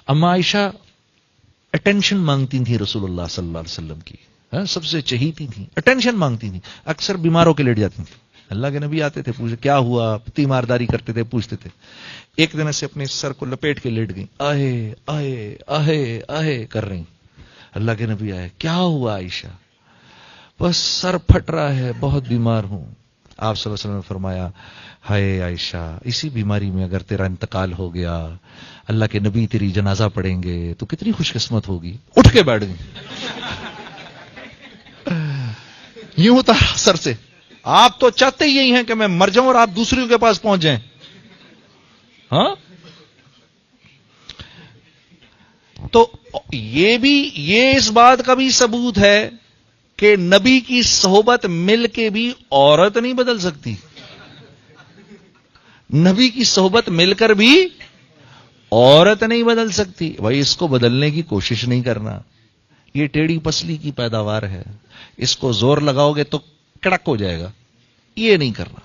اما عائشہ اٹینشن مانگتی تھی رسول اللہ صلی اللہ علیہ وسلم کی، سب سے چہیتی تھی، اٹینشن مانگتی تھی، اکثر بیماروں کے لیٹ جاتی تھی، اللہ کے نبی آتے تھے، پوچھے کیا ہوا، تیمارداری کرتے تھے، پوچھتے تھے، ایک دن سے اپنے سر کو لپیٹ کے لیٹ گئی، آہے آہے آہے آہے کر رہی، اللہ کے نبی آئے، کیا ہوا عائشہ؟ بس سر پھٹ رہا ہے، بہت بیمار ہوں۔ آپ صلی اللہ علیہ وسلم نے فرمایا، ہائے عائشہ، اسی بیماری میں اگر تیرا انتقال ہو گیا، اللہ کے نبی تیری جنازہ پڑھیں گے تو کتنی خوش قسمت ہوگی۔ اٹھ کے بیٹھ گئی، یوں ہوتا سر سے، آپ تو چاہتے ہی یہی ہیں کہ میں مر جاؤں اور آپ دوسروں کے پاس پہنچ جائیں، ہاں؟ تو یہ اس بات کا بھی ثبوت ہے کہ نبی کی صحبت مل کے بھی عورت نہیں بدل سکتی، نبی کی صحبت مل کر بھی عورت نہیں بدل سکتی۔ بھائی اس کو بدلنے کی کوشش نہیں کرنا، یہ ٹیڑھی پسلی کی پیداوار ہے، اس کو زور لگاؤ گے تو کڑک ہو جائے گا، یہ نہیں کرنا۔